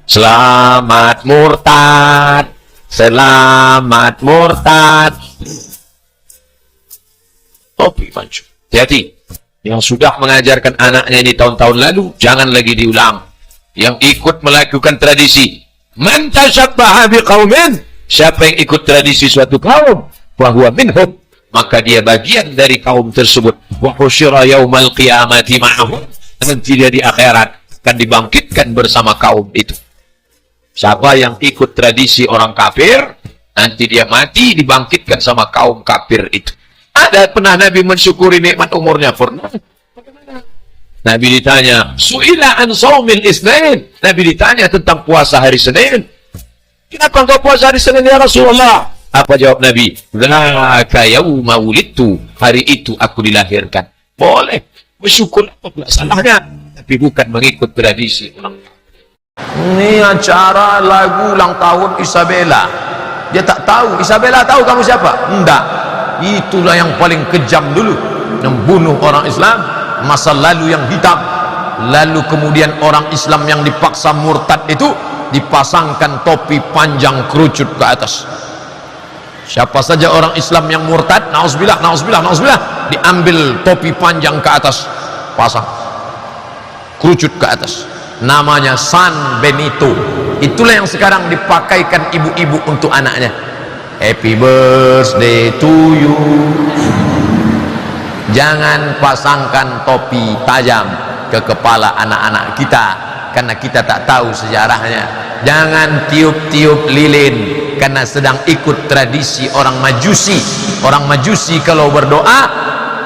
Selamat murtad, selamat murtad. Topi pancu. Hati-hati. Yang sudah mengajarkan anaknya ini tahun-tahun lalu, jangan lagi diulang. Yang ikut melakukan tradisi, man tashabbaha biqaumin, siapa yang ikut tradisi suatu kaum, fahuwa minhum, maka dia bagian dari kaum tersebut. Wa husyira yaumal qiyamati ma'ahum, nanti dia di akhirat akan dibangkitkan bersama kaum itu. Siapa yang ikut tradisi orang kafir, nanti dia mati dibangkitkan sama kaum kafir itu. Ada pernah Nabi mensyukuri nikmat umurnya? Pernah. Nabi ditanya, su'ila an shaumil isnin. Nabi ditanya tentang puasa hari Senin. Kenapa engkau puasa hari Senin ya Rasulullah? Apa jawab Nabi? Dzaka yauma wulidtu. Hari itu aku dilahirkan. Boleh bersyukur, apa pula salahnya? Tapi bukan mengikut tradisi orang. Ini acara lagu ulang tahun Isabella. Dia tak tahu. Isabella tahu kamu siapa? Enggak. Itulah yang paling kejam dulu, membunuh orang Islam, masa lalu yang hitam. Lalu kemudian orang Islam yang dipaksa murtad itu dipasangkan topi panjang kerucut ke atas. Siapa saja orang Islam yang murtad, nauzubillah, nauzubillah, nauzubillah, diambil topi panjang ke atas, pasang kerucut ke atas. Namanya San Benito. Itulah yang sekarang dipakaikan ibu-ibu untuk anaknya. Happy birthday to you. Jangan pasangkan topi tajam ke kepala anak-anak kita, karena kita tak tahu sejarahnya. Jangan tiup-tiup lilin, karena sedang ikut tradisi orang Majusi. Orang Majusi kalau berdoa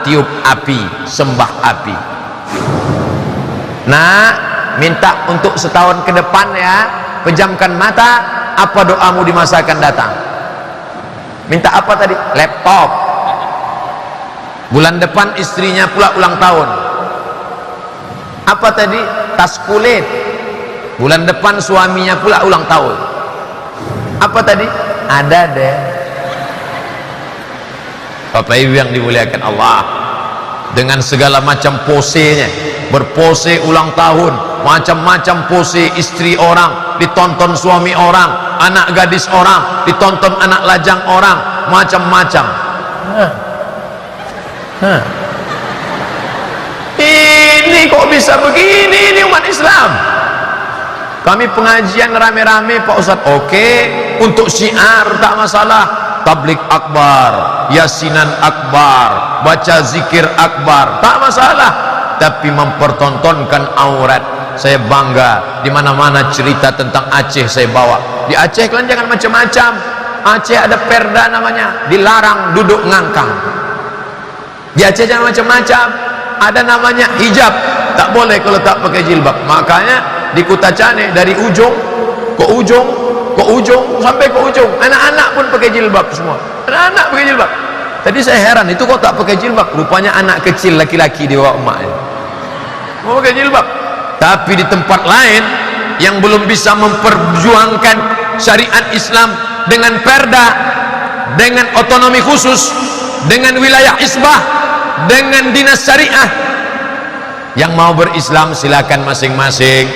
tiup api, sembah api. Nah, minta untuk setahun ke depan ya, pejamkan mata. Apa doamu di masa akan datang? Minta apa tadi? Laptop. Bulan depan istrinya pula ulang tahun. Apa tadi? Tas kulit. Bulan depan suaminya pula ulang tahun. Apa tadi? Ada deh. Bapak Ibu yang dimuliakan Allah, dengan segala macam posenya, berpose ulang tahun, macam-macam pose istri orang, ditonton suami orang, anak gadis orang, ditonton anak lajang orang, macam-macam. Ini kok bisa begini, ini umat Islam. Kami pengajian rame-rame Pak Ustadz, oke, untuk syiar tak masalah, tablik akbar, yasinan akbar, baca zikir akbar, tak masalah. Tapi mempertontonkan aurat, saya bangga. Di mana-mana cerita tentang Aceh saya bawa. Di Aceh kalian jangan macam-macam. Aceh ada perda namanya, dilarang duduk ngangkang. Di Aceh jangan macam-macam. Ada namanya hijab, tak boleh kalau tak pakai jilbab. Makanya di Kutacane dari ujung ke ujung ke ujung sampai ke ujung, anak-anak pun pakai jilbab semua. Anak-anak pakai jilbab. Tadi saya heran, itu kok tak pakai jilbab? Rupanya anak kecil laki-laki di bawah emaknya mau pakai jilbab. Tapi di tempat lain yang belum bisa memperjuangkan syariat Islam dengan perda, dengan otonomi khusus, dengan wilayah isbah, dengan dinas syariah, yang mau berislam silakan masing-masing.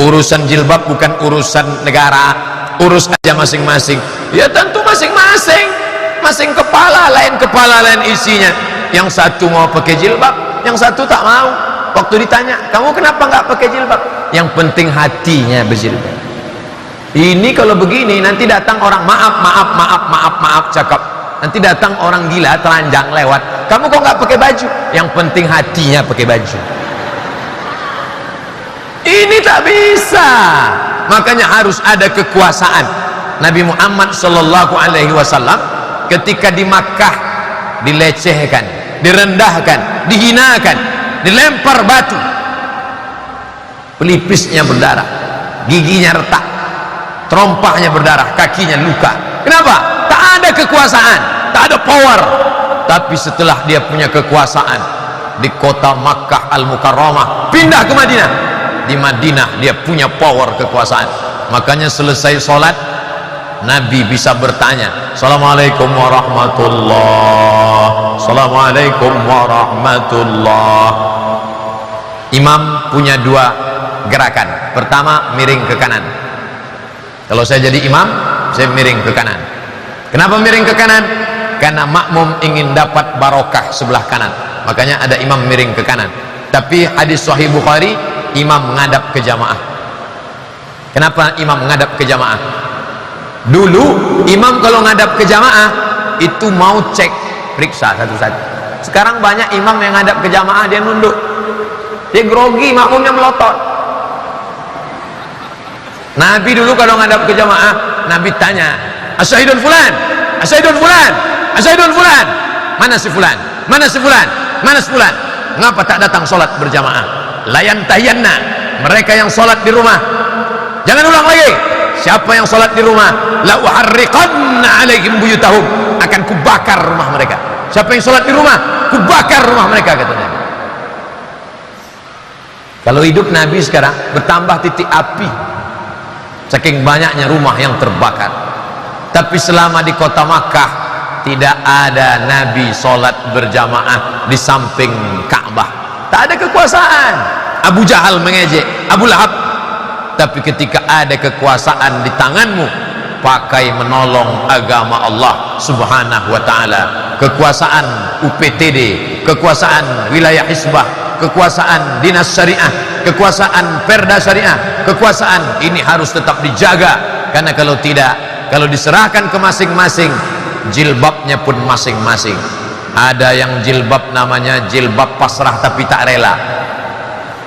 Urusan jilbab bukan urusan negara, urus aja masing-masing. Ya tentu masing-masing, masing kepala lain isinya. Yang satu mau pakai jilbab, yang satu tak mau. Waktu ditanya, kamu kenapa nggak pakai jilbab? Yang penting hatinya berjilbab. Ini kalau begini nanti datang orang maaf cakap. Nanti datang orang gila telanjang lewat, kamu kok nggak pakai baju? Yang penting hatinya pakai baju. Ini tak bisa. Makanya harus ada kekuasaan. Nabi Muhammad sallallahu alaihi wasallam ketika di Makkah dilecehkan, direndahkan, dihinakan, dilempar batu, pelipisnya berdarah, giginya retak, terompahnya berdarah, kakinya luka. Kenapa? Tak ada kekuasaan, tak ada power. Tapi setelah dia punya kekuasaan di kota Makkah Al-Mukarramah, pindah ke Madinah. Di Madinah dia punya power, kekuasaan. Makanya selesai sholat Nabi bisa bertanya, Assalamualaikum warahmatullah, Assalamualaikum warahmatullah. Imam punya dua gerakan. Pertama miring ke kanan, Kalau saya jadi imam, saya miring ke kanan. Kenapa miring ke kanan? Karena makmum ingin dapat barokah sebelah kanan, makanya ada imam miring ke kanan. Tapi hadis Sahih Bukhari, imam menghadap ke jamaah. Kenapa imam menghadap ke jamaah? Dulu imam kalau menghadap ke jamaah itu mau cek, periksa satu-satu. Sekarang banyak imam yang menghadap ke jamaah dia nunduk, dia grogi, makmumnya melotot. Nabi dulu kalau menghadap ke jamaah, Nabi tanya, asyhadun fulan, asyhadun fulan, asyhadun fulan, mana si fulan, mana si fulan, mana si fulan, ngapa tak datang sholat berjamaah? Layan tayanna, mereka yang sholat di rumah jangan ulang lagi. Siapa yang sholat di rumah, la uharriqanna alaihim buyutahum, akan kubakar rumah mereka. Siapa yang sholat di rumah, kubakar rumah mereka, kata Nabi. Kalau hidup Nabi sekarang bertambah titik api, saking banyaknya rumah yang terbakar. Tapi selama di kota Makkah tidak ada Nabi sholat berjamaah di samping Ka'bah. Tak ada kekuasaan. Abu Jahal mengejek, Abu Lahab. Tapi ketika ada kekuasaan di tanganmu, pakai menolong agama Allah subhanahu wa ta'ala. Kekuasaan UPTD, kekuasaan wilayah Hizbah, kekuasaan dinas syariah, kekuasaan perda syariah, kekuasaan ini harus tetap dijaga. Karena kalau tidak, kalau diserahkan ke masing-masing, jilbabnya pun masing-masing. Ada yang jilbab namanya jilbab pasrah tapi tak rela.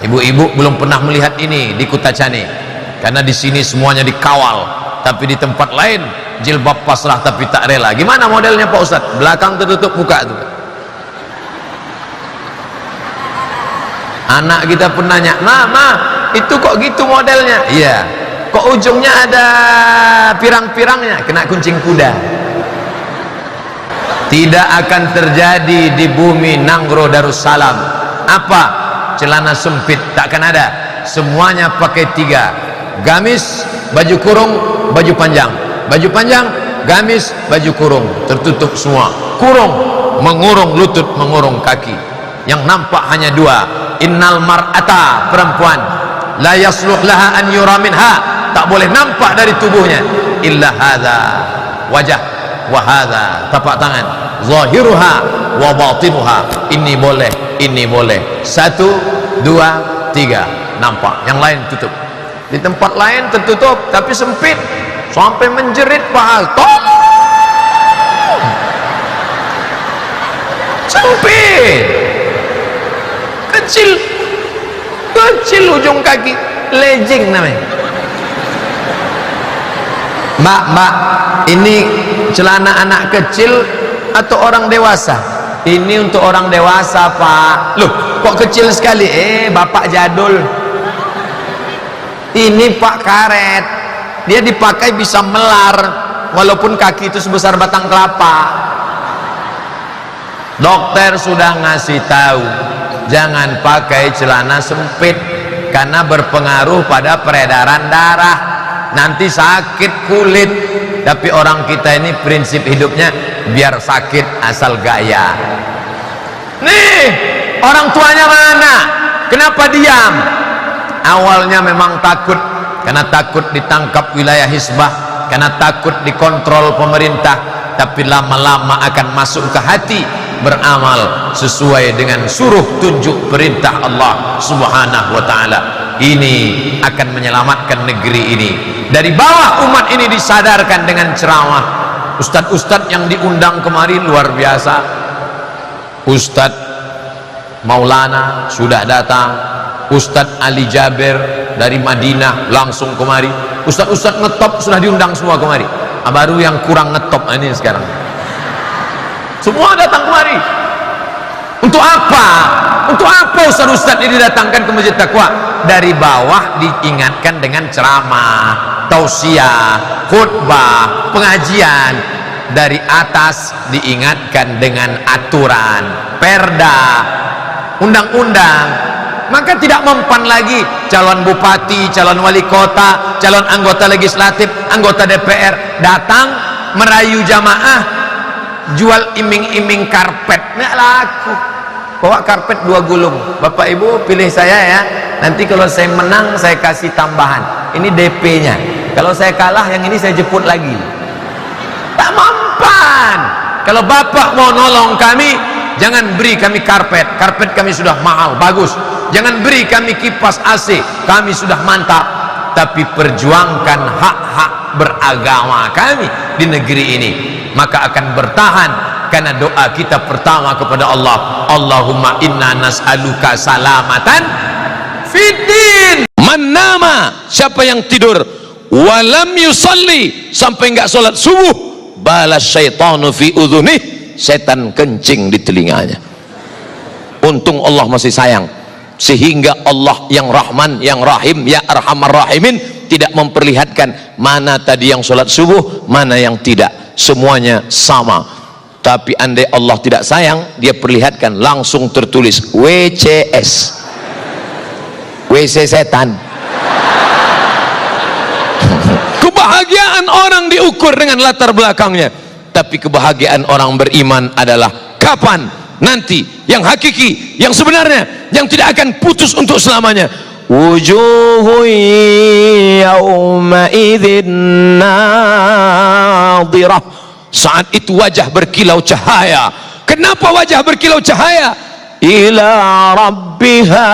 Ibu-ibu belum pernah melihat ini di Kutacani, karena di sini semuanya dikawal. Tapi di tempat lain jilbab pasrah tapi tak rela. Gimana modelnya Pak Ustadz? Belakang tertutup, muka tuh. Anak kita pun nanya, ma, itu kok gitu modelnya? Iya. Kok ujungnya ada pirang-pirangnya? Kena kuncing kuda. Tidak akan terjadi di bumi Nanggro Darussalam. Apa? Celana sempit, takkan ada. Semuanya pakai 3, gamis, baju kurung, baju panjang, baju panjang, gamis, baju kurung, tertutup semua. Kurung, mengurung lutut, mengurung kaki. Yang nampak hanya 2. Innal mar'ata, perempuan, la yasluh laha an yura minha, tak boleh nampak dari tubuhnya, illa hadza, wajah, wa hadza, tapak tangan, zahiruha wa batinuha, ini boleh, ini boleh. 1, 2, 3 nampak, yang lain tutup. Di tempat lain tertutup tapi sempit sampai menjerit paha. Sempit, kecil, kecil ujung kaki, legging namanya. Mbak, ini celana anak kecil atau orang dewasa? Ini untuk orang dewasa, Pak. Loh, kok kecil sekali? Bapak jadul. Ini Pak karet, dia dipakai bisa melar walaupun kaki itu sebesar batang kelapa. Dokter sudah ngasih tahu, jangan pakai celana sempit karena berpengaruh pada peredaran darah, nanti sakit kulit. Tapi orang kita ini prinsip hidupnya biar sakit asal gaya. Nih, orang tuanya mana? Kenapa diam? Awalnya memang takut, karena takut ditangkap wilayah Hizbah, karena takut dikontrol pemerintah. Tapi lama-lama akan masuk ke hati, beramal sesuai dengan suruh tunjuk perintah Allah subhanahu wa ta'ala. Ini akan menyelamatkan negeri ini. Dari bawah umat ini disadarkan dengan ceramah. Ustadz-ustadz yang diundang kemari luar biasa. Ustadz Maulana sudah datang, Ustadz Ali Jaber dari Madinah langsung kemari. Ustadz-ustadz ngetop sudah diundang semua kemari. Baru yang kurang ngetop ini sekarang. Semua datang kemari. Untuk apa? Untuk apa ustadz-ustadz ini didatangkan ke Masjid Taqwa? Dari bawah diingatkan dengan ceramah, tausiah, khutbah, pengajian. Dari atas diingatkan dengan aturan, perda, undang-undang. Maka tidak mempan lagi calon bupati, calon wali kota, calon anggota legislatif, anggota DPR datang merayu jamaah, jual iming-iming karpet. Nggak laku. Bawa karpet 2 gulung. Bapak Ibu pilih saya ya, nanti kalau saya menang saya kasih tambahan. Ini DP-nya. Kalau saya kalah, yang ini saya jemput lagi. Tak mampan. Kalau bapak mau nolong kami, jangan beri kami karpet. Karpet kami sudah mahal, bagus. Jangan beri kami kipas AC, kami sudah mantap. Tapi perjuangkan hak-hak beragama kami di negeri ini, maka akan bertahan. Karena doa kita pertama kepada Allah, Allahumma inna nas'aluka salamatan fiddin. Man nama, siapa yang tidur walam yusalli, sampai enggak sholat subuh, balas syaitanu fi udhunih, setan kencing di telinganya. Untung Allah masih sayang, sehingga Allah yang Rahman, yang Rahim, ya Arhamar Rahimin tidak memperlihatkan mana tadi yang sholat subuh, mana yang tidak, semuanya sama. Tapi andai Allah tidak sayang, dia perlihatkan langsung tertulis WCS, WC setan. Kebahagiaan orang diukur dengan latar belakangnya, tapi kebahagiaan orang beriman adalah kapan? Nanti, yang hakiki, yang sebenarnya, yang tidak akan putus untuk selamanya. Wujuhu yawma idzin nadirah. Saat itu wajah berkilau cahaya. Kenapa wajah berkilau cahaya? Ila rabbiha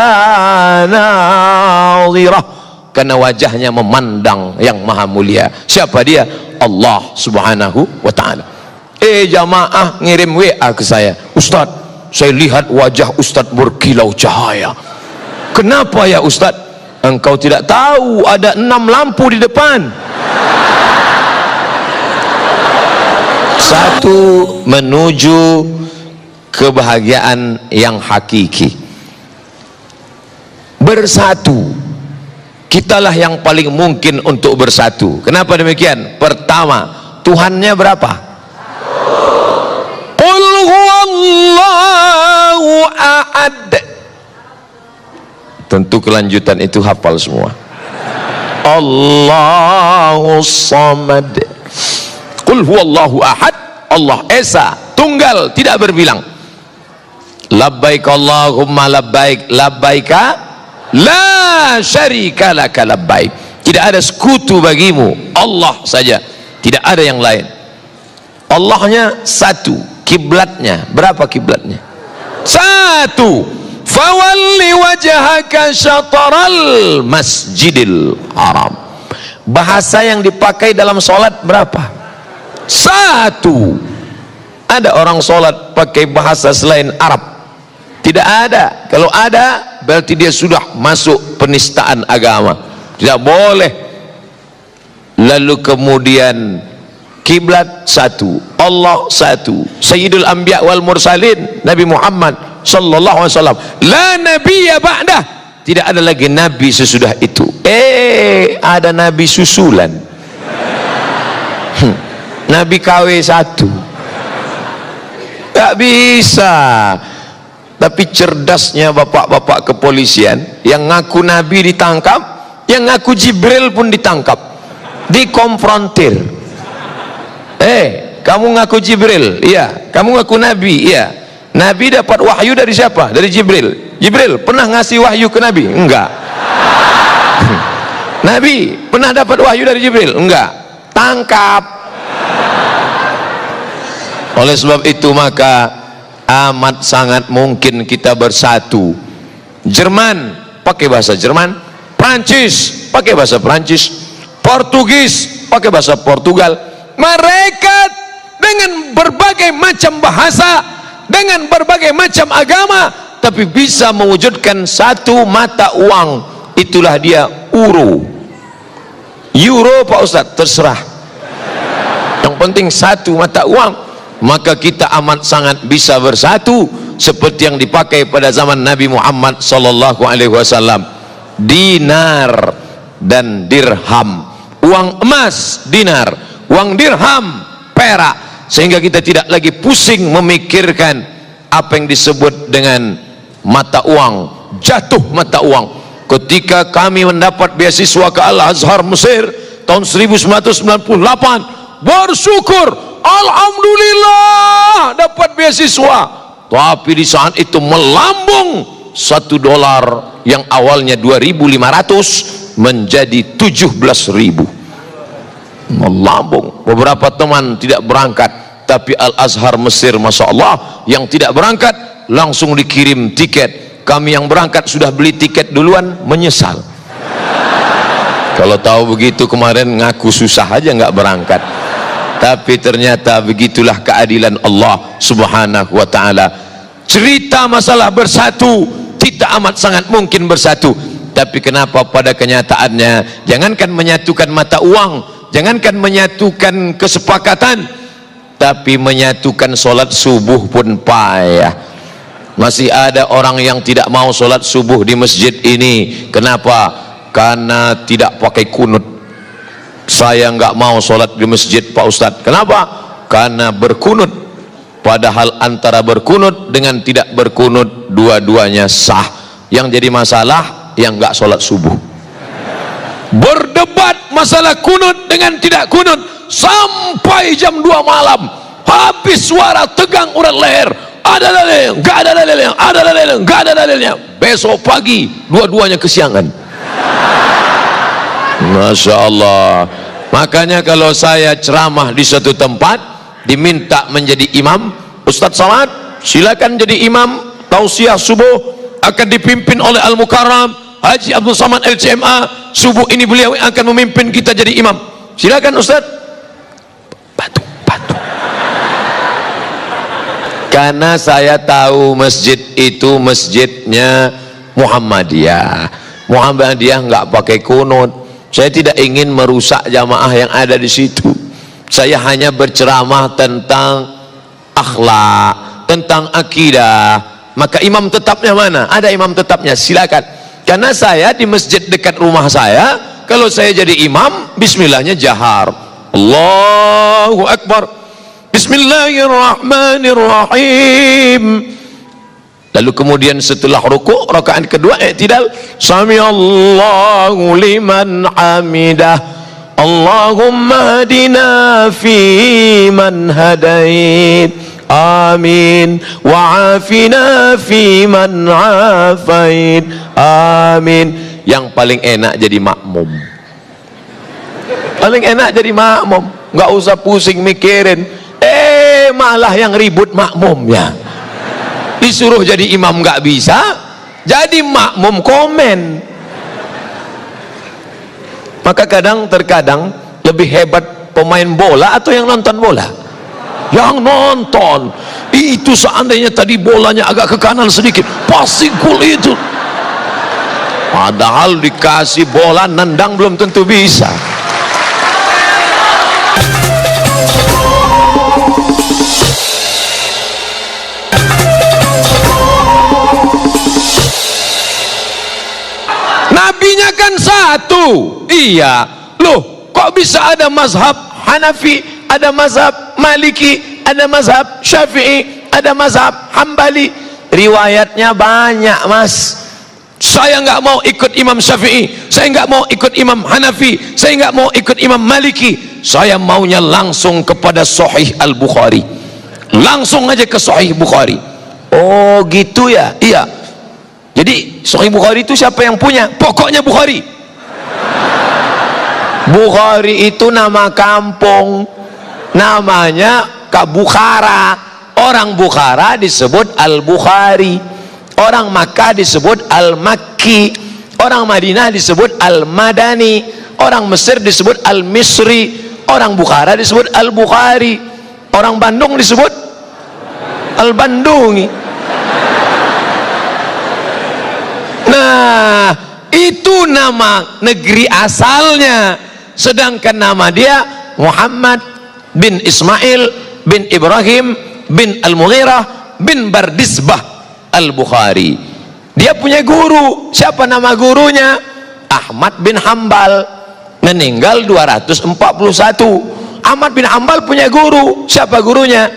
nadirah, karena wajahnya memandang yang maha mulia. Siapa dia? Allah subhanahu wa ta'ala. Jamaah ngirim WA ke saya, Ustaz, saya lihat wajah Ustaz berkilau cahaya. Kenapa ya Ustaz? Engkau tidak tahu ada 6 lampu di depan. Satu, menuju kebahagiaan yang hakiki. Bersatu, kitalah yang paling mungkin untuk bersatu. Kenapa demikian? Pertama, Tuhannya berapa? Qul huwallahu ahad. Tentu kelanjutan itu hafal semua. Allahus samad. Qul huwallahu ahad, Allah esa, tunggal, tidak berbilang. Labbaik Allahumma labbaik, labbaika la syarika laka labbaik. Tidak ada sekutu bagimu, Allah saja, tidak ada yang lain. Allahnya satu. Kiblatnya berapa? Kiblatnya satu. Fawalli wajhaka syatral masjidil haram. Bahasa yang dipakai dalam sholat berapa? Satu. Ada orang sholat pakai bahasa selain Arab? Tidak ada. Kalau ada, berarti dia sudah masuk penistaan agama. Tidak boleh. Lalu kemudian kiblat satu, Allah satu, Sayyidul Anbiya wal Mursalin, Nabi Muhammad sallallahu alaihi wasallam. La nabiyya ba'dah. Tidak ada lagi nabi sesudah itu. Ada nabi susulan. Nabi KW 1. Gak bisa. Tapi cerdasnya bapak-bapak kepolisian, yang ngaku nabi ditangkap, yang ngaku Jibril pun ditangkap, dikonfrontir. Kamu ngaku Jibril? Iya. Kamu ngaku nabi? Iya. Nabi dapat wahyu dari siapa? Dari Jibril. Jibril pernah ngasih wahyu ke Nabi? Enggak. Nabi pernah dapat wahyu dari Jibril? Enggak. Tangkap. Oleh sebab itu maka amat sangat mungkin kita bersatu. Jerman pakai bahasa Jerman, Prancis pakai bahasa Prancis, Portugis pakai bahasa Portugal. Mereka dengan berbagai macam bahasa, dengan berbagai macam agama, tapi bisa mewujudkan satu mata uang. Itulah dia euro. Euro Pak Ustadz, terserah. Yang penting satu mata uang. Maka kita amat sangat bisa bersatu seperti yang dipakai pada zaman Nabi Muhammad sallallahu alaihi wasallam. Dinar dan dirham. Uang emas dinar, uang dirham perak, sehingga kita tidak lagi pusing memikirkan apa yang disebut dengan mata uang, jatuh mata uang. Ketika kami mendapat beasiswa ke Al-Azhar Mesir tahun 1998, bersyukur, alhamdulillah dapat beasiswa. Tapi di saat itu melambung $1 yang awalnya 2.500 menjadi 17.000. melambung. Beberapa teman tidak berangkat, tapi Al-Azhar Mesir, Masya Allah, yang tidak berangkat langsung dikirim tiket. Kami yang berangkat sudah beli tiket duluan, menyesal. Kalau tahu begitu kemarin ngaku susah aja nggak berangkat. Tapi ternyata begitulah keadilan Allah Subhanahu wa ta'ala. Cerita masalah bersatu tidak amat sangat mungkin bersatu, tapi kenapa pada kenyataannya jangankan menyatukan mata uang, jangankan menyatukan kesepakatan, tapi menyatukan solat subuh pun payah. Masih ada orang yang tidak mau solat subuh di masjid ini. Kenapa? Karena tidak pakai kunut. Saya nggak mau solat di masjid Pak Ustadz. Kenapa? Karena berkunut. Padahal antara berkunut dengan tidak berkunut dua-duanya sah. Yang jadi masalah yang nggak sholat subuh. Berdebat masalah kunut dengan tidak kunut sampai jam 2 malam. Habis suara tegang urat leher. Ada dalilnya, nggak ada dalilnya, ada dalilnya, nggak ada dalilnya. Besok pagi dua-duanya kesiangan. Masya Allah. Makanya kalau saya ceramah di suatu tempat diminta menjadi imam, Ustadz Somad silakan jadi imam. Tausiah subuh akan dipimpin oleh Al-Mukarram Haji Abdul Somad LCMA. Subuh ini beliau akan memimpin kita jadi imam. Silakan Ustadz. Batu. Karena saya tahu masjid itu masjidnya Muhammadiyah. Muhammadiyah nggak pakai kunut. Saya tidak ingin merusak jamaah yang ada di situ. Saya hanya berceramah tentang akhlak, tentang akidah. Maka imam tetapnya mana? Ada imam tetapnya, silakan. Karena saya di masjid dekat rumah saya, kalau saya jadi imam, bismillahnya jahar. Allahu Akbar. Bismillahirrahmanirrahim. Lalu kemudian setelah rukuk, rakaat kedua i'tidal, samiallahu liman hamidah. Allahumma hadina fi man hadait, amin, wa afina fi man afait, amin. Yang paling enak jadi makmum. Paling enak jadi makmum, nggak usah pusing mikirin. Malah yang ribut makmumnya. Disuruh jadi imam nggak bisa, jadi makmum komen. Maka terkadang lebih hebat pemain bola atau yang nonton bola? Yang nonton. Itu seandainya tadi bolanya agak ke kanan sedikit, pasti gol itu. Padahal dikasih bola nendang belum tentu bisa. Nabinya kan satu. Iya. Loh, kok bisa ada mazhab Hanafi, ada mazhab Maliki, ada mazhab Syafi'i, ada mazhab Hambali? Riwayatnya banyak, Mas. Saya nggak mau ikut Imam Syafi'i, saya nggak mau ikut Imam Hanafi, saya nggak mau ikut Imam Maliki. Saya maunya langsung kepada Sahih Al-Bukhari. Langsung aja ke Sahih Bukhari. Oh, gitu ya? Iya. Jadi Sahih Bukhari itu siapa yang punya? Pokoknya Bukhari. Bukhari itu nama kampung, namanya Bukhara. Orang Bukhara disebut Al-Bukhari, orang Makkah disebut Al-Makki, orang Madinah disebut Al-Madani, orang Mesir disebut Al-Misri, orang Bukhara disebut Al-Bukhari, orang Bandung disebut Al-Bandungi. Nah, itu nama negeri asalnya. Sedangkan nama dia Muhammad bin Ismail bin Ibrahim bin Al-Mughirah bin Bardisbah Al-Bukhari. Dia punya guru. Siapa nama gurunya? Ahmad bin Hambal, meninggal 241. Ahmad bin Hambal punya guru. Siapa gurunya?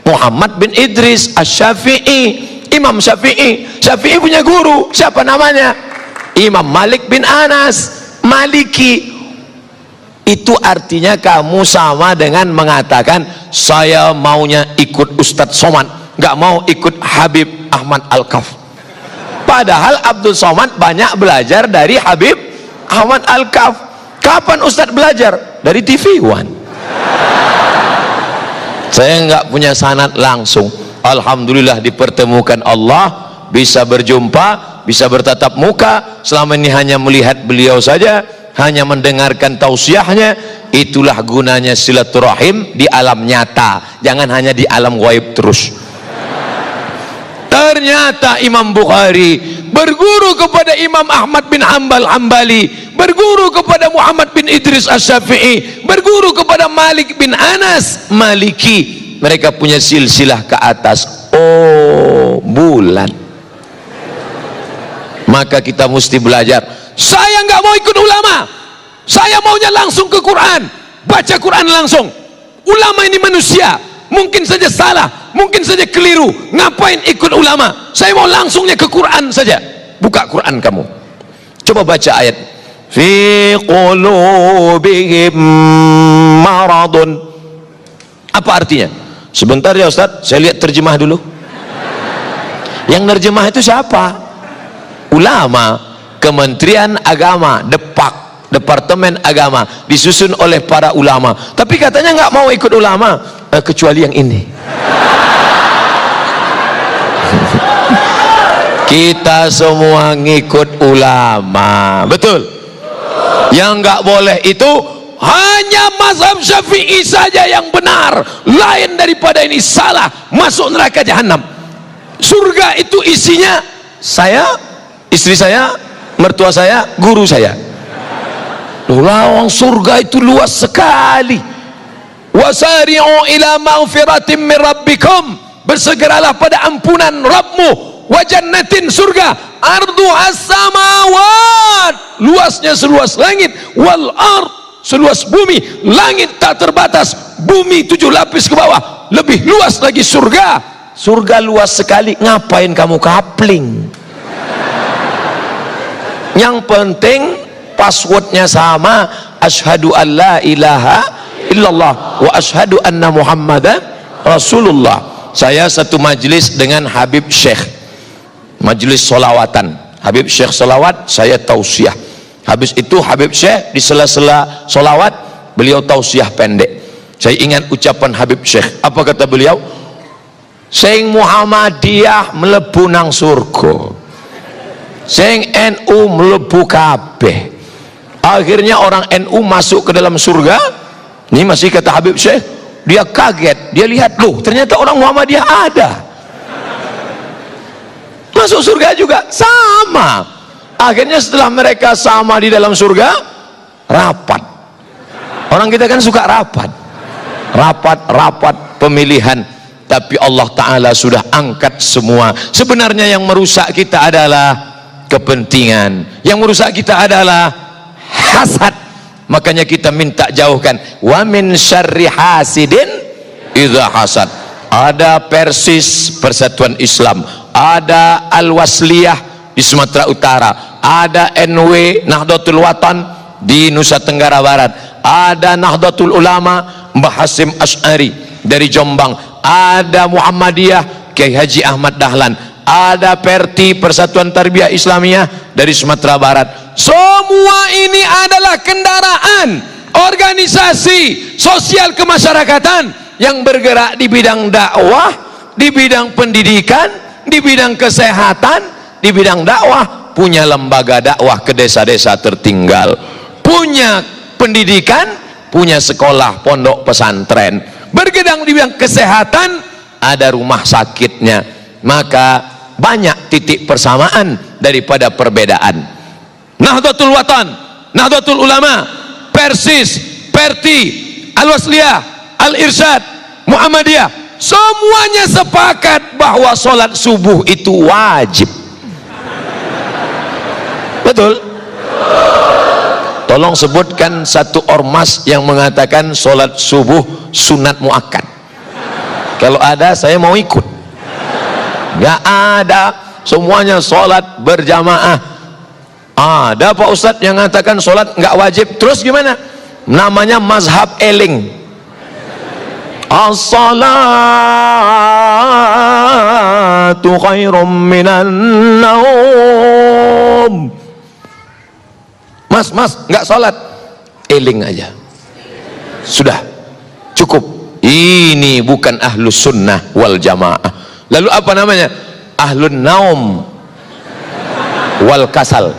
Muhammad bin Idris Asy-Syafi'i. Imam Syafi'i. Syafi'i punya guru. Siapa namanya? Imam Malik bin Anas Maliki. Itu artinya kamu sama dengan mengatakan saya maunya ikut Ustadz Somad, nggak mau ikut Habib Ahmad Al-Kaf. Padahal Abdul Somad banyak belajar dari Habib Ahmad Al-Kaf. Kapan Ustadz belajar? dari TV One. Saya nggak punya sanad langsung. Alhamdulillah dipertemukan Allah, bisa berjumpa, bisa bertatap muka. Selama ini hanya melihat beliau saja, hanya mendengarkan tausiahnya. Itulah gunanya silaturahim di alam nyata, jangan hanya di alam gaib terus. Ternyata Imam Bukhari berguru kepada Imam Ahmad bin Hanbal Hambali, berguru kepada Muhammad bin Idris Asy-Syafi'i, berguru kepada Malik bin Anas Maliki. Mereka punya silsilah ke atas. Oh, bulan. Maka kita mesti belajar. Saya nggak mau ikut ulama, saya maunya langsung ke Quran, baca Quran langsung. Ulama ini manusia, mungkin saja salah, mungkin saja keliru. Ngapain ikut ulama? Saya mau langsungnya ke Quran saja. Buka Quran kamu, coba baca ayat fi qulubihim maradun. Apa artinya? Sebentar ya Ustaz, saya lihat terjemah dulu. Yang nerjemah itu siapa? Ulama, Kementerian Agama, Departemen Agama, disusun oleh para ulama. Tapi katanya nggak mau ikut ulama, kecuali yang ini. Kita semua ngikut ulama, betul? Yang nggak boleh itu hanya mazhab Syafi'i saja yang benar, lain daripada ini salah, masuk neraka jahanam. Surga itu isinya saya, istri saya, mertua saya, guru saya. Lawang surga itu luas sekali. Wasari'u ila maghfiratin min rabbikum, bersegeralah pada ampunan Rabbmu, wa jannatin, surga, arduhas samawat, luasnya seluas langit, wal ard, seluas bumi. Langit tak terbatas, bumi 7 lapis ke bawah, lebih luas lagi surga. Surga luas sekali, ngapain kamu kapling? Yang penting passwordnya sama, asyhadu an la ilaha illallah wa asyhadu anna muhammadan rasulullah. Saya satu majlis dengan Habib Syekh, majlis solawatan. Habib Syekh solawat, saya tausiah. Habis itu Habib Syekh di sela-sela solawat, beliau tausiah pendek. Saya ingat ucapan Habib Syekh, apa kata beliau? Sing Muhammadiyah mlebu nang surga, sing NU mlebu kabeh. Akhirnya orang NU masuk ke dalam surga. Ini masih kata Habib Syekh, dia kaget, dia lihat, loh ternyata orang Muhammadiyah ada, masuk surga juga sama. Akhirnya setelah mereka sama di dalam surga, rapat. Orang kita kan suka rapat pemilihan. Tapi Allah Ta'ala sudah angkat semua. Sebenarnya yang merusak kita adalah kepentingan, yang merusak kita adalah hasad. Makanya kita minta jauhkan, wa min syarri hasidin idza hasad. Ada Persis, Persatuan Islam, ada Al-Wasliyah di Sumatera Utara, ada NW Nahdlatul Watan di Nusa Tenggara Barat, ada Nahdlatul Ulama Mbah Hasyim Asy'ari dari Jombang, ada Muhammadiyah Kiai Haji Ahmad Dahlan, ada Perti, Persatuan Tarbiyah Islamiyah dari Sumatera Barat. Semua ini adalah kendaraan organisasi sosial kemasyarakatan yang bergerak di bidang dakwah, di bidang pendidikan, di bidang kesehatan, di bidang dakwah. Punya lembaga dakwah ke desa-desa tertinggal, punya pendidikan, punya sekolah pondok pesantren, bergedang di bidang kesehatan, ada rumah sakitnya. Maka banyak titik persamaan daripada perbedaan. Nahdlatul Watan, Nahdlatul Ulama, Persis, Perti, Al-Wasliyah, Al-Irsyad, Muhammadiyah, semuanya sepakat bahwa sholat subuh itu wajib. Betul? Tolong sebutkan satu ormas yang mengatakan sholat subuh sunat muakkad. Kalau ada, saya mau ikut. Gak ada, semuanya sholat berjamaah. Ada Pak Ustadz yang mengatakan sholat nggak wajib. Terus gimana? Namanya mazhab eling. As-salatu khairum minan naum. Mas, nggak sholat, eling aja. Sudah cukup, ini bukan ahlus sunnah wal jamaah. Lalu apa namanya? Ahlun naum wal kasal,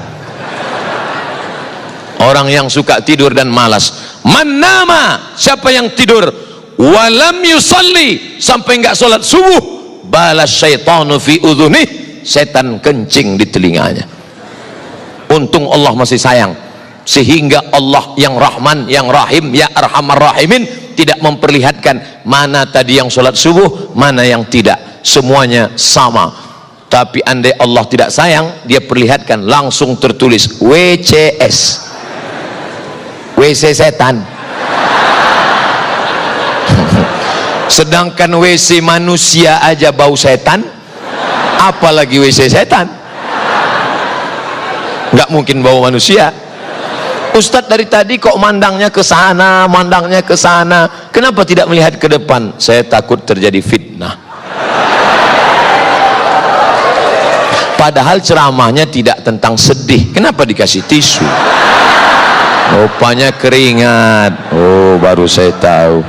orang yang suka tidur dan malas. Man nama, siapa yang tidur walam yusalli, sampai enggak sholat subuh, balas syaitanu fi udhunih, setan kencing di telinganya. Untung Allah masih sayang, sehingga Allah yang Rahman yang Rahim ya Arhamar Rahimin tidak memperlihatkan mana tadi yang sholat subuh, mana yang tidak, semuanya sama. Tapi andai Allah tidak sayang, dia perlihatkan langsung tertulis WCS, WC setan. Sedangkan WC manusia aja bau setan, apalagi WC setan. Nggak mungkin bau manusia. Ustadz dari tadi kok mandangnya ke sana, mandangnya ke sana, kenapa tidak melihat ke depan? Saya takut terjadi fitnah. Padahal ceramahnya tidak tentang sedih, kenapa dikasih tisu? Rupanya keringat. Oh, baru saya tahu.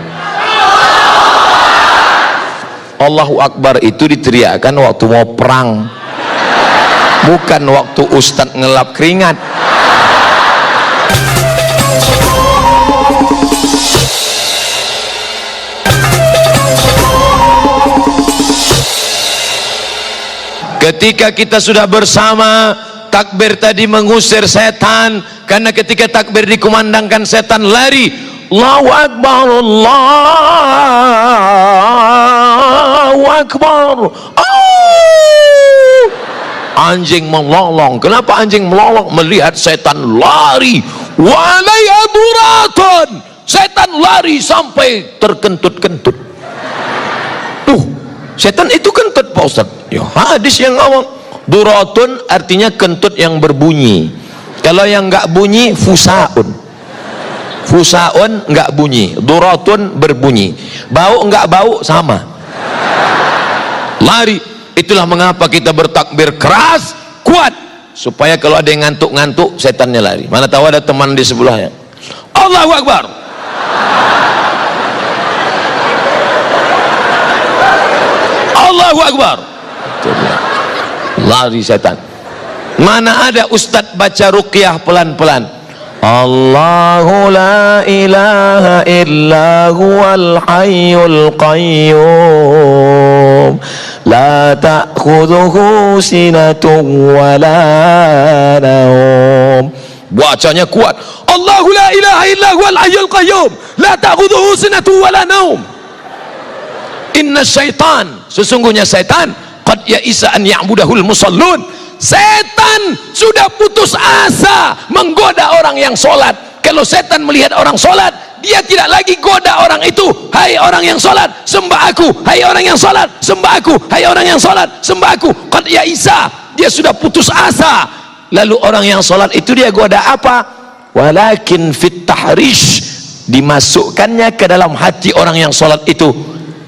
Allahu Akbar itu diteriakkan waktu mau perang, bukan waktu ustadz ngelap keringat. Ketika kita sudah bersama, takbir tadi mengusir setan, karena ketika takbir dikumandangkan setan lari. Allahu Akbar, Allahu Akbar. Oh! Anjing melolong. Kenapa anjing melolong? Melihat setan lari. Walai aduraton, setan lari sampai terkentut-kentut. Tuh, setan itu kentut Pak Ustaz. Ya, hadis yang ngomong duratun artinya kentut yang berbunyi. Kalau yang enggak bunyi fusaun. Fusaun enggak bunyi, duratun berbunyi. Bau enggak bau sama. Lari. Itulah mengapa kita bertakbir keras, kuat, supaya kalau ada yang ngantuk-ngantuk setannya lari. Mana tahu ada teman di sebelahnya. Allahu Akbar. Allahu Akbar. Lari setan. Mana ada ustadz baca ruqyah pelan-pelan. Allahu la ilaha illa huwal hayyul qayyum la ta'khudhuhu sinatun wa la nawm. Bacanya kuat. Allahu la ilaha illa huwal hayyul qayyum la ta'khudhuhu sinatun wa la nawm. Inna syaitan, sesungguhnya setan qad ya'isa an ya'budahul musallun. Setan sudah putus asa menggoda orang yang sholat. Kalau setan melihat orang sholat, dia tidak lagi goda orang itu. Hai orang yang sholat, sembah aku. Hai orang yang sholat, sembah aku. Hai orang yang sholat, sembah aku. Qad ya'isa, dia sudah putus asa. Lalu orang yang sholat itu dia goda apa? Walakin fit tahrish, dimasukkannya ke dalam hati orang yang sholat itu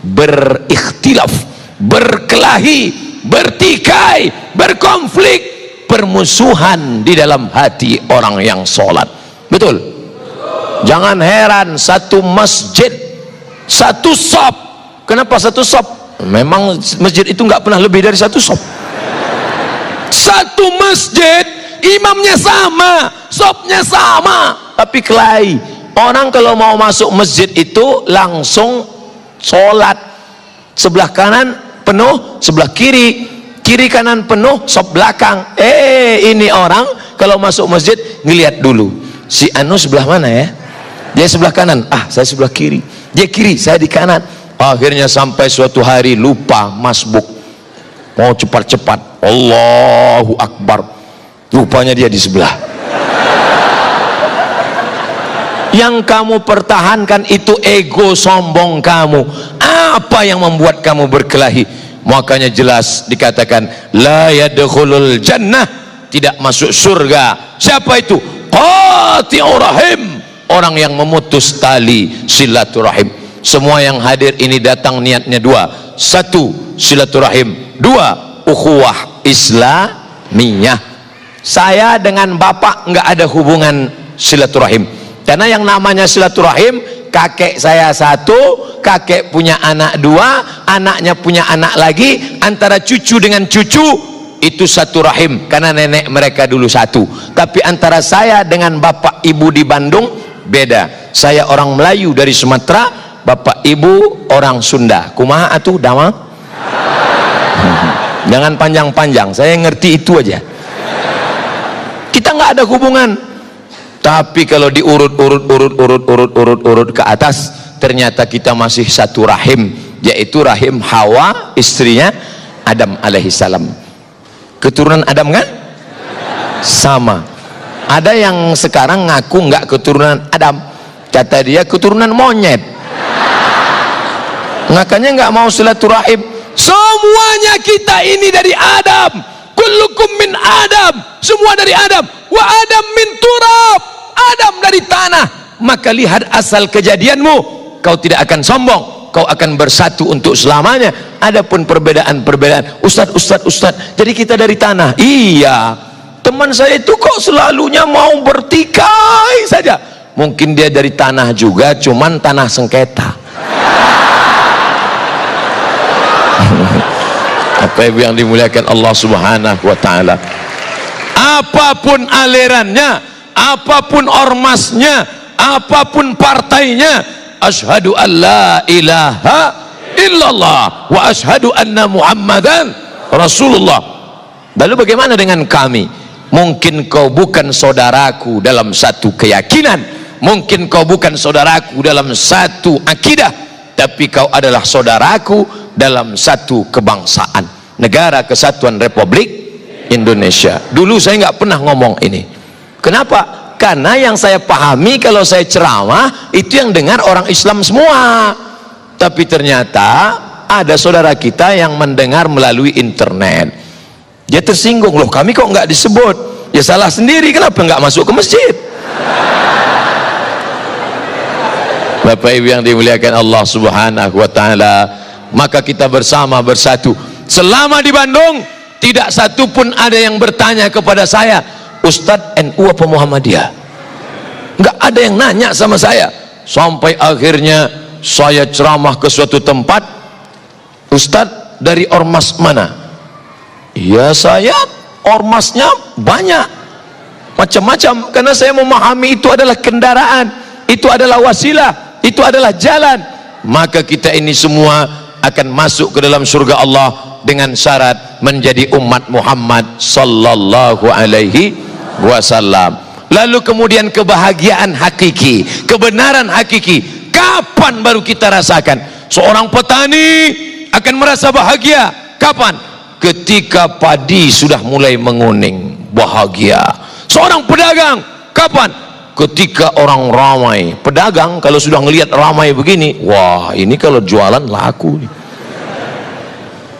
berikhtilaf, berkelahi, bertikai, berkonflik, permusuhan di dalam hati orang yang sholat. Betul? Jangan heran satu masjid, satu shop. Kenapa satu shop? Memang masjid itu nggak pernah lebih dari satu shop. Satu masjid, imamnya sama, shopnya sama, tapi kelahi. Orang kalau mau masuk masjid itu langsung sholat, sebelah kanan penuh, sebelah kiri, kiri kanan penuh, shop belakang. Ini orang kalau masuk masjid ngelihat dulu, si anu sebelah mana ya? Dia sebelah kanan, saya sebelah kiri. Dia kiri, saya di kanan. Akhirnya sampai suatu hari lupa masbuk, mau cepat-cepat, Allahu Akbar, rupanya dia di sebelah. Yang kamu pertahankan itu ego sombong kamu. Apa yang membuat kamu berkelahi? Makanya jelas dikatakan la yadkhulul jannah, tidak masuk surga. Siapa itu? Qati'ur rahim, orang yang memutus tali silaturahim. Semua yang hadir ini datang niatnya dua. Satu, silaturahim. Dua, ukhuwah islamiyah. Saya dengan bapak nggak ada hubungan silaturahim. Karena yang namanya silaturahim kakek saya satu, kakek punya anak dua, anaknya punya anak lagi, antara cucu dengan cucu itu satu rahim karena nenek mereka dulu satu. Tapi antara saya dengan bapak ibu di Bandung beda. Saya orang Melayu dari Sumatera, bapak ibu orang Sunda. Kumaha atuh dama? Jangan panjang-panjang, saya ngerti itu aja. Kita nggak ada hubungan. Tapi kalau diurut ke atas, ternyata kita masih satu rahim, yaitu rahim Hawa, istrinya Adam alaihissalam. Keturunan Adam kan? Sama. Ada yang sekarang ngaku nggak keturunan Adam, kata dia keturunan monyet. Makanya nggak mau silaturahim. Semuanya kita ini dari Adam. Kullukum min Adam. Semua dari Adam. Wa Adam min turab. Adam dari tanah. Maka lihat asal kejadianmu, kau tidak akan sombong, kau akan bersatu untuk selamanya. Adapun perbedaan-perbedaan, Ustaz, jadi kita dari tanah. Iya, teman saya itu kok selalunya mau bertikai saja. Mungkin dia dari tanah juga, cuman tanah sengketa. Apa yang dimuliakan Allah Subhanahu wa ta'ala, apapun alirannya, apapun ormasnya, apapun partainya, asyhadu an la ilaha illallah wa asyhadu anna muhammadan rasulullah. Lalu bagaimana dengan kami? Mungkin kau bukan saudaraku dalam satu keyakinan, mungkin kau bukan saudaraku dalam satu akidah, tapi kau adalah saudaraku dalam satu kebangsaan, Negara Kesatuan Republik Indonesia. Dulu saya nggak pernah ngomong ini. Kenapa? Karena yang saya pahami kalau saya ceramah itu yang dengar orang Islam semua. Tapi ternyata ada saudara kita yang mendengar melalui internet. Dia tersinggung, loh kami kok nggak disebut? Ya salah sendiri, kenapa nggak masuk ke masjid? Bapak Ibu yang dimuliakan Allah Subhanahu wa ta'ala, maka kita bersama bersatu. Selama di Bandung tidak satu pun ada yang bertanya kepada saya, Ustadz NU apa Muhammadiyah? Nggak ada yang nanya sama saya. Sampai akhirnya saya ceramah ke suatu tempat, Ustadz dari ormas mana? Ya saya ormasnya banyak, macam-macam, karena saya memahami itu adalah kendaraan, itu adalah wasilah, itu adalah jalan. Maka kita ini semua akan masuk ke dalam surga Allah dengan syarat menjadi umat Muhammad sallallahu alaihi wasallam. Lalu kemudian kebahagiaan hakiki, kebenaran hakiki, kapan baru kita rasakan? Seorang petani akan merasa bahagia kapan? Ketika padi sudah mulai menguning, bahagia. Seorang pedagang kapan? Ketika orang ramai. Pedagang kalau sudah ngelihat ramai begini, wah ini kalau jualan laku nih.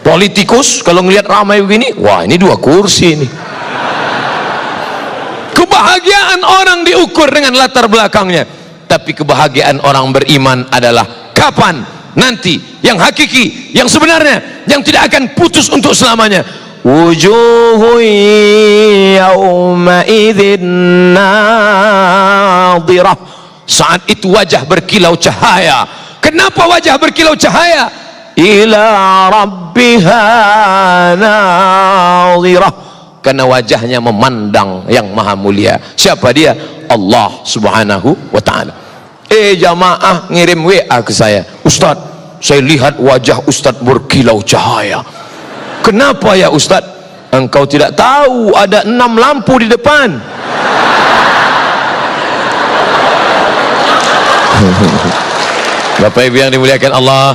Politikus kalau ngelihat ramai begini, wah ini 2 kursi nih. Kebahagiaan orang diukur dengan latar belakangnya. Tapi kebahagiaan orang beriman adalah kapan? Nanti yang hakiki, yang sebenarnya, yang tidak akan putus untuk selamanya. Wujuhu yawma idzin nadhirah. Saat itu wajah berkilau cahaya. Kenapa wajah berkilau cahaya? Ila rabbiha nadhirah. Karena wajahnya memandang yang maha mulia. Siapa dia? Allah Subhanahu wa ta'ala. Jamaah ngirim WA ke saya, Ustadz saya lihat wajah Ustadz berkilau cahaya. Kenapa ya Ustadz? Engkau tidak tahu ada 6 lampu di depan. Bapak Ibu yang dimuliakan Allah,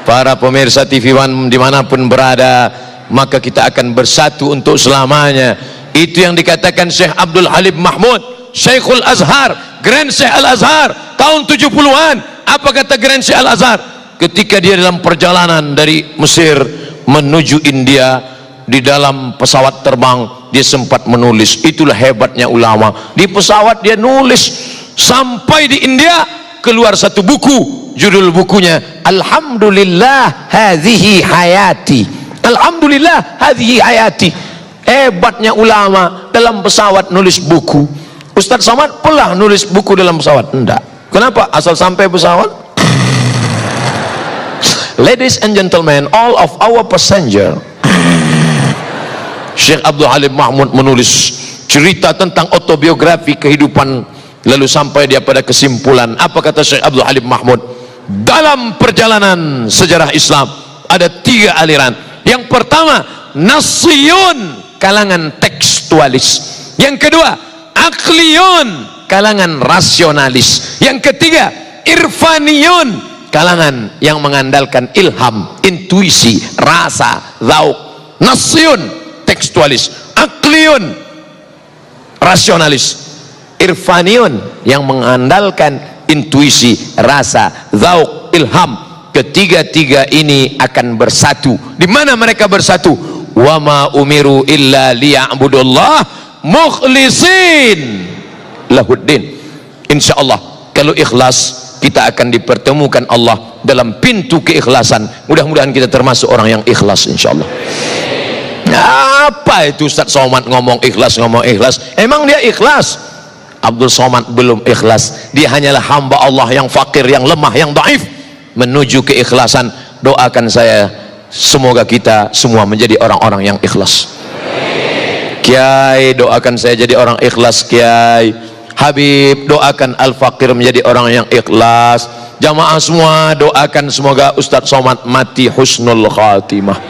para pemirsa TV One dimanapun berada, maka kita akan bersatu untuk selamanya. Itu yang dikatakan Syekh Abdul Halim Mahmud, Syekhul Azhar, Grand Syekh Al-Azhar tahun 70-an. Apa kata Grand Syekh Al-Azhar ketika dia dalam perjalanan dari Mesir menuju India? Di dalam pesawat terbang dia sempat menulis. Itulah hebatnya ulama, di pesawat dia nulis. Sampai di India keluar satu buku, judul bukunya Alhamdulillah hadhihi hayati. Alhamdulillah hadhihi hayati. Hebatnya ulama, dalam pesawat nulis buku. Ustadz Somad pernah nulis buku dalam pesawat? Enggak. Kenapa? Asal sampai pesawat. Ladies and gentlemen, all of our passenger. Syekh Abdul Halim Mahmud menulis cerita tentang autobiografi kehidupan, lalu sampai dia pada kesimpulan. Apa kata Syekh Abdul Halim Mahmud? Dalam perjalanan sejarah Islam ada 3 aliran. Yang pertama, nasiyun, kalangan tekstualis. Yang kedua, akliyun, kalangan rasionalis. Yang ketiga, irfaniyun, kalangan yang mengandalkan ilham, intuisi, rasa, zauk. Nasiyun, tekstualis. Akliyun, rasionalis. Irfaniyun, yang mengandalkan intuisi, rasa, zauk, ilham. Ketiga-tiga ini akan bersatu. Di mana mereka bersatu? Wa ma umiru illa liya'budullah mukhlisin lahuddin. Insyaallah kalau ikhlas kita akan dipertemukan Allah dalam pintu keikhlasan. Mudah-mudahan kita termasuk orang yang ikhlas insyaallah. Apa itu Ustaz Somad ngomong ikhlas? Emang dia ikhlas? Abdul Somad belum ikhlas. Dia hanyalah hamba Allah yang fakir, yang lemah, yang dhaif. Menuju keikhlasan, doakan saya semoga kita semua menjadi orang-orang yang ikhlas. Kiai, doakan saya jadi orang ikhlas. Kiai Habib, doakan Al-Fakir menjadi orang yang ikhlas. Jamaah semua doakan semoga Ustaz Somad mati husnul khatimah.